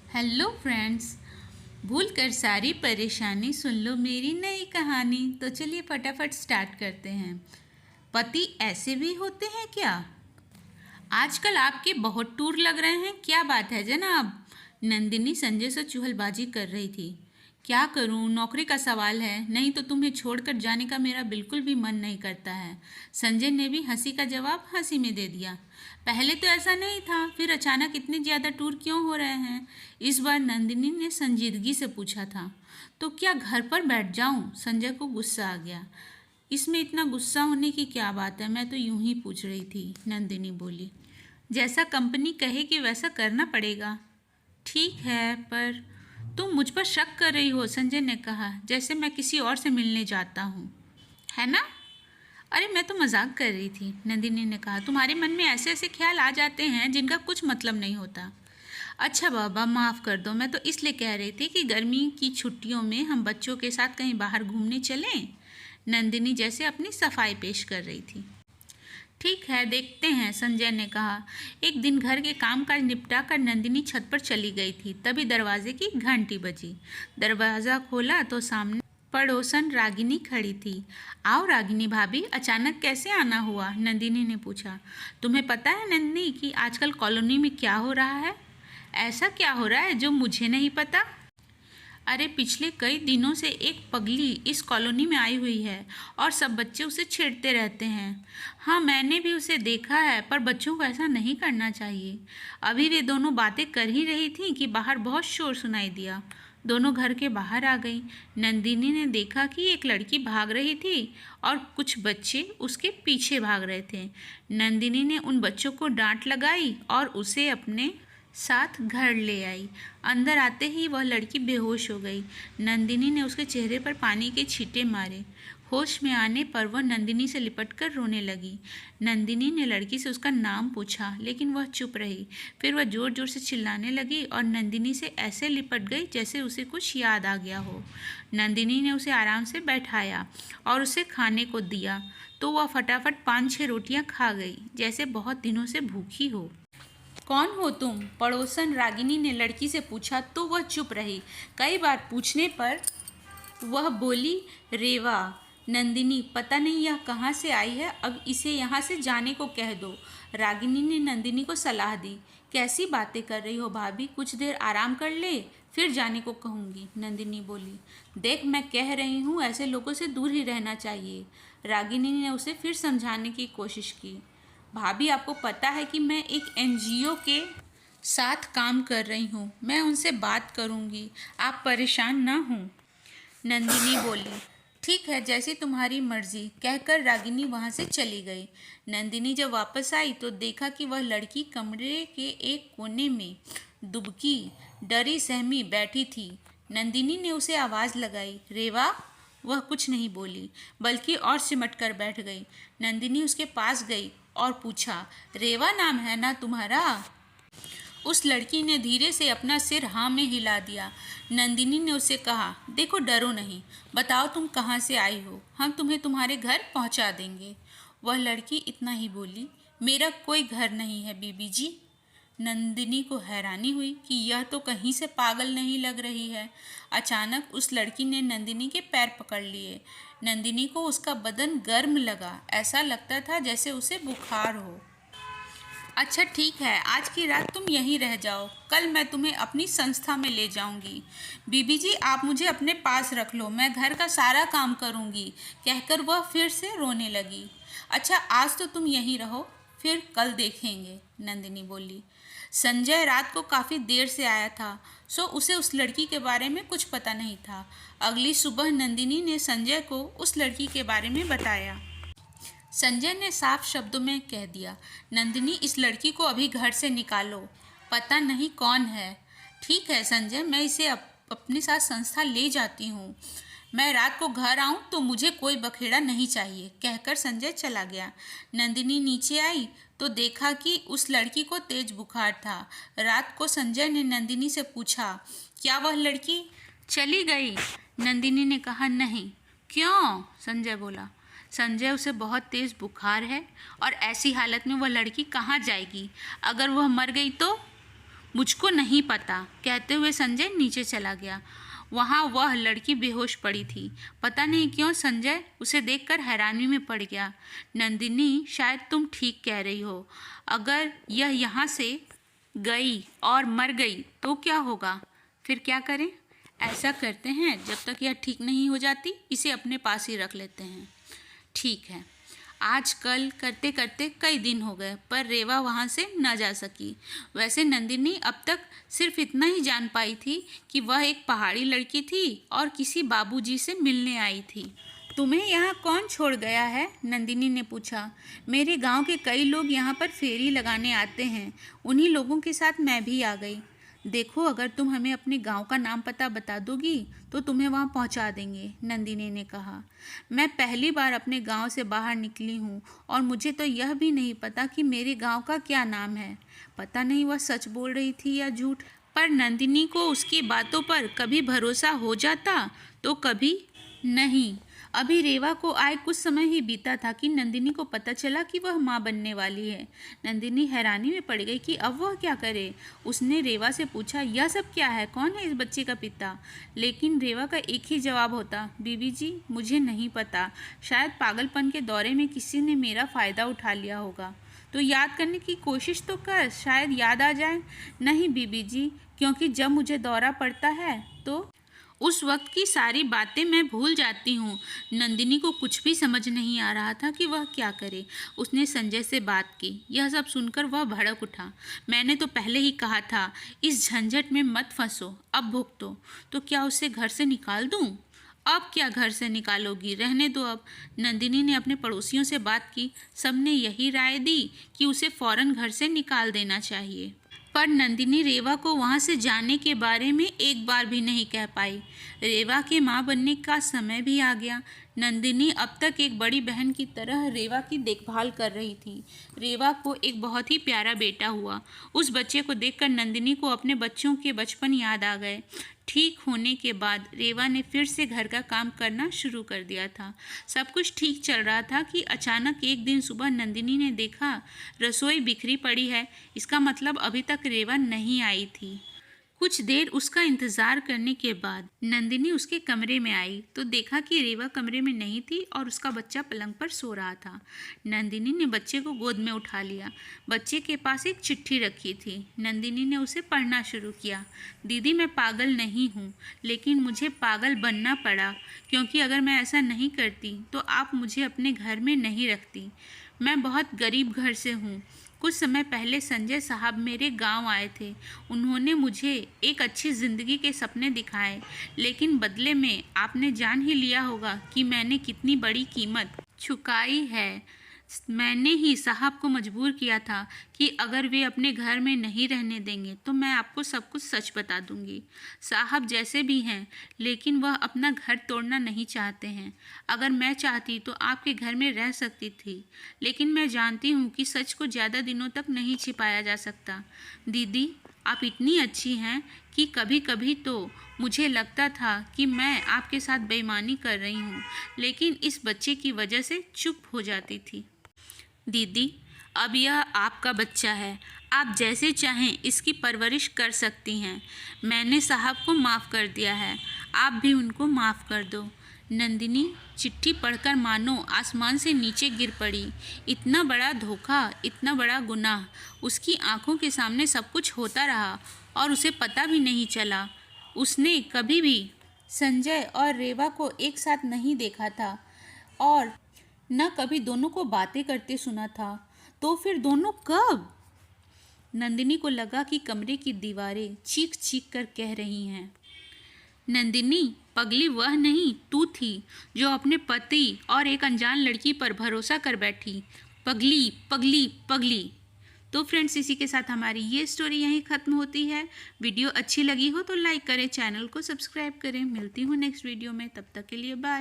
Hello friends. भूल कर सारी परेशानी सुन लो मेरी नई कहानी। तो चलिए फटाफट स्टार्ट करते हैं। पति ऐसे भी होते हैं क्या? आजकल आपके बहुत टूर लग रहे हैं, क्या बात है जनाब? नंदिनी संजय से चुहलबाजी कर रही थी। क्या करूं, नौकरी का सवाल है, नहीं तो तुम्हें छोड़कर जाने का मेरा बिल्कुल भी मन नहीं करता है। संजय ने भी हंसी का जवाब हंसी में दे दिया। पहले तो ऐसा नहीं था, फिर अचानक इतने ज़्यादा टूर क्यों हो रहे हैं? इस बार नंदिनी ने संजीदगी से पूछा था। तो क्या घर पर बैठ जाऊं? संजय को गुस्सा आ गया। इसमें इतना गुस्सा होने की क्या बात है, मैं तो यूं ही पूछ रही थी, नंदिनी बोली। जैसा कंपनी कहेगी वैसा करना पड़ेगा। ठीक है, पर तुम मुझ पर शक कर रही हो, संजय ने कहा, जैसे मैं किसी और से मिलने जाता हूँ, है ना? अरे मैं तो मजाक कर रही थी, नंदिनी ने कहा। तुम्हारे मन में ऐसे ऐसे ख्याल आ जाते हैं जिनका कुछ मतलब नहीं होता। अच्छा बाबा, माफ़ कर दो, मैं तो इसलिए कह रही थी कि गर्मी की छुट्टियों में हम बच्चों के साथ कहीं बाहर घूमने चलें। नंदिनी जैसे अपनी सफाई पेश कर रही थी। ठीक है, देखते हैं, संजय ने कहा। एक दिन घर के कामकाज निपटा कर नंदिनी छत पर चली गई थी, तभी दरवाजे की घंटी बजी। दरवाज़ा खोला तो सामने पड़ोसन रागिनी खड़ी थी। आओ रागिनी भाभी, अचानक कैसे आना हुआ? नंदिनी ने पूछा। तुम्हें पता है नंदिनी कि आजकल कॉलोनी में क्या हो रहा है? ऐसा क्या हो रहा है जो मुझे नहीं पता? अरे पिछले कई दिनों से एक पगली इस कॉलोनी में आई हुई है और सब बच्चे उसे छेड़ते रहते हैं। हाँ, मैंने भी उसे देखा है, पर बच्चों को ऐसा नहीं करना चाहिए। अभी वे दोनों बातें कर ही रही थीं कि बाहर बहुत शोर सुनाई दिया। दोनों घर के बाहर आ गई। नंदिनी ने देखा कि एक लड़की भाग रही थी और कुछ बच्चे उसके पीछे भाग रहे थे। नंदिनी ने उन बच्चों को डांट लगाई और उसे अपने साथ घर ले आई। अंदर आते ही वह लड़की बेहोश हो गई। नंदिनी ने उसके चेहरे पर पानी के छींटे मारे। होश में आने पर वह नंदिनी से लिपटकर रोने लगी। नंदिनी ने लड़की से उसका नाम पूछा, लेकिन वह चुप रही। फिर वह जोर जोर से चिल्लाने लगी और नंदिनी से ऐसे लिपट गई जैसे उसे कुछ याद आ गया हो। नंदिनी ने उसे आराम से बैठाया और उसे खाने को दिया, तो वह फटाफट 5-6 रोटियां खा गई, जैसे बहुत दिनों से भूखी हो। कौन हो तुम? पड़ोसन रागिनी ने लड़की से पूछा, तो वह चुप रही। कई बार पूछने पर वह बोली, रेवा। नंदिनी, पता नहीं यह कहाँ से आई है, अब इसे यहाँ से जाने को कह दो। रागिनी ने नंदिनी को सलाह दी। कैसी बातें कर रही हो भाभी, कुछ देर आराम कर ले, फिर जाने को कहूँगी, नंदिनी बोली। देख, मैं कह रही हूँ, ऐसे लोगों से दूर ही रहना चाहिए। रागिनी ने उसे फिर समझाने की कोशिश की। भाभी, आपको पता है कि मैं एक एनजीओ के साथ काम कर रही हूँ, मैं उनसे बात करूँगी, आप परेशान ना हों, नंदिनी बोली। ठीक है, जैसी तुम्हारी मर्जी, कहकर रागिनी वहाँ से चली गई। नंदिनी जब वापस आई तो देखा कि वह लड़की कमरे के एक कोने में दुबकी डरी सहमी बैठी थी। नंदिनी ने उसे आवाज़ लगाई, रेवा। वह कुछ नहीं बोली, बल्कि और सिमट कर बैठ गई। नंदिनी उसके पास गई और पूछा, रेवा नाम है ना तुम्हारा? उस लड़की ने धीरे से अपना सिर हाँ में हिला दिया। नंदिनी ने उसे कहा, देखो डरो नहीं, बताओ तुम कहाँ से आई हो, हम तुम्हें तुम्हारे घर पहुँचा देंगे। वह लड़की इतना ही बोली, मेरा कोई घर नहीं है बीबी जी। नंदिनी को हैरानी हुई कि यह तो कहीं से पागल नहीं लग रही है। अचानक उस लड़की ने नंदिनी के पैर पकड़ लिए। नंदिनी को उसका बदन गर्म लगा, ऐसा लगता था जैसे उसे बुखार हो। अच्छा ठीक है, आज की रात तुम यहीं रह जाओ, कल मैं तुम्हें अपनी संस्था में ले जाऊंगी। बीबी जी, आप मुझे अपने पास रख लो, मैं घर का सारा काम करूंगी, कहकर वह फिर से रोने लगी। अच्छा, आज तो तुम यहीं रहो, फिर कल देखेंगे, नंदिनी बोली। संजय रात को काफ़ी देर से आया था, सो उसे उस लड़की के बारे में कुछ पता नहीं था। अगली सुबह नंदिनी ने संजय को उस लड़की के बारे में बताया। संजय ने साफ शब्दों में कह दिया, नंदिनी, इस लड़की को अभी घर से निकालो, पता नहीं कौन है। ठीक है संजय, मैं इसे अपने साथ संस्था ले जाती हूँ। मैं रात को घर आऊँ तो मुझे कोई बखेड़ा नहीं चाहिए, कहकर संजय चला गया। नंदिनी नीचे आई तो देखा कि उस लड़की को तेज बुखार था। रात को संजय ने नंदिनी से पूछा, क्या वह लड़की चली गई? नंदिनी ने कहा, नहीं। क्यों? संजय बोला। संजय, उसे बहुत तेज़ बुखार है और ऐसी हालत में वह लड़की कहाँ जाएगी? अगर वह मर गई तो? मुझको नहीं पता, कहते हुए संजय नीचे चला गया। वहाँ वह लड़की बेहोश पड़ी थी। पता नहीं क्यों संजय उसे देखकर हैरानी में पड़ गया। नंदिनी, शायद तुम ठीक कह रही हो। अगर यह यहाँ से गई और मर गई तो क्या होगा? फिर क्या करें? ऐसा करते हैं, जब तक यह ठीक नहीं हो जाती इसे अपने पास ही रख लेते हैं। ठीक है। आजकल करते करते कई दिन हो गए, पर रेवा वहाँ से न जा सकी। वैसे नंदिनी अब तक सिर्फ इतना ही जान पाई थी कि वह एक पहाड़ी लड़की थी और किसी बाबूजी से मिलने आई थी। तुम्हें यहाँ कौन छोड़ गया है? नंदिनी ने पूछा। मेरे गांव के कई लोग यहाँ पर फेरी लगाने आते हैं, उन्हीं लोगों के साथ मैं भी आ गई। देखो, अगर तुम हमें अपने गांव का नाम पता बता दोगी तो तुम्हें वहां पहुंचा देंगे, नंदिनी ने कहा। मैं पहली बार अपने गांव से बाहर निकली हूं और मुझे तो यह भी नहीं पता कि मेरे गांव का क्या नाम है। पता नहीं वह सच बोल रही थी या झूठ, पर नंदिनी को उसकी बातों पर कभी भरोसा हो जाता तो कभी नहीं। अभी रेवा को आए कुछ समय ही बीता था कि नंदिनी को पता चला कि वह माँ बनने वाली है। नंदिनी हैरानी में पड़ गई कि अब वह क्या करे। उसने रेवा से पूछा, यह सब क्या है? कौन है इस बच्चे का पिता? लेकिन रेवा का एक ही जवाब होता, बीबी जी, मुझे नहीं पता। शायद पागलपन के दौरे में किसी ने मेरा फ़ायदा उठा लिया होगा। तो याद करने की कोशिश तो कर, शायद याद आ जाए। नहीं बीबी जी, क्योंकि जब मुझे दौरा पड़ता है तो उस वक्त की सारी बातें मैं भूल जाती हूँ। नंदिनी को कुछ भी समझ नहीं आ रहा था कि वह क्या करे। उसने संजय से बात की। यह सब सुनकर वह भड़क उठा। मैंने तो पहले ही कहा था, इस झंझट में मत फंसो, अब भुगतो। तो क्या उसे घर से निकाल दूँ? अब क्या घर से निकालोगी? रहने दो अब। नंदिनी ने अपने पड़ोसियों से बात की। सबने यही राय दी कि उसे फौरन घर से निकाल देना चाहिए। पर नंदिनी रेवा को वहाँ से जाने के बारे में एक बार भी नहीं कह पाई। रेवा के माँ बनने का समय भी आ गया। नंदिनी अब तक एक बड़ी बहन की तरह रेवा की देखभाल कर रही थी। रेवा को एक बहुत ही प्यारा बेटा हुआ। उस बच्चे को देखकर नंदिनी को अपने बच्चों के बचपन याद आ गए। ठीक होने के बाद रेवा ने फिर से घर का काम करना शुरू कर दिया था। सब कुछ ठीक चल रहा था कि अचानक एक दिन सुबह नंदिनी ने देखा रसोई बिखरी पड़ी है। इसका मतलब अभी तक रेवा नहीं आई थी। कुछ देर उसका इंतज़ार करने के बाद नंदिनी उसके कमरे में आई तो देखा कि रेवा कमरे में नहीं थी और उसका बच्चा पलंग पर सो रहा था। नंदिनी ने बच्चे को गोद में उठा लिया। बच्चे के पास एक चिट्ठी रखी थी। नंदिनी ने उसे पढ़ना शुरू किया। दीदी, मैं पागल नहीं हूँ, लेकिन मुझे पागल बनना पड़ा, क्योंकि अगर मैं ऐसा नहीं करती तो आप मुझे अपने घर में नहीं रखती। मैं बहुत गरीब घर से हूँ। कुछ समय पहले संजय साहब मेरे गांव आए थे। उन्होंने मुझे एक अच्छी ज़िंदगी के सपने दिखाए, लेकिन बदले में आपने जान ही लिया होगा कि मैंने कितनी बड़ी कीमत चुकाई है। मैंने ही साहब को मजबूर किया था कि अगर वे अपने घर में नहीं रहने देंगे तो मैं आपको सब कुछ सच बता दूंगी। साहब जैसे भी हैं, लेकिन वह अपना घर तोड़ना नहीं चाहते हैं। अगर मैं चाहती तो आपके घर में रह सकती थी, लेकिन मैं जानती हूँ कि सच को ज़्यादा दिनों तक नहीं छिपाया जा सकता। दीदी, आप इतनी अच्छी हैं कि कभी कभी तो मुझे लगता था कि मैं आपके साथ बेईमानी कर रही हूँ, लेकिन इस बच्चे की वजह से चुप हो जाती थी। दीदी, अब यह आपका बच्चा है, आप जैसे चाहें इसकी परवरिश कर सकती हैं। मैंने साहब को माफ़ कर दिया है, आप भी उनको माफ़ कर दो। नंदिनी चिट्ठी पढ़कर मानो आसमान से नीचे गिर पड़ी। इतना बड़ा धोखा, इतना बड़ा गुनाह, उसकी आंखों के सामने सब कुछ होता रहा और उसे पता भी नहीं चला। उसने कभी भी संजय और रेवा को एक साथ नहीं देखा था और न कभी दोनों को बातें करते सुना था। तो फिर दोनों कब? नंदिनी को लगा कि कमरे की दीवारें चीख चीख कर कह रही हैं, नंदिनी, पगली वह नहीं, तू थी जो अपने पति और एक अनजान लड़की पर भरोसा कर बैठी। पगली, पगली, पगली। तो फ्रेंड्स, इसी के साथ हमारी ये स्टोरी यहीं ख़त्म होती है। वीडियो अच्छी लगी हो तो लाइक करें, चैनल को सब्सक्राइब करें। मिलती हूँ नेक्स्ट वीडियो में, तब तक के लिए बाय।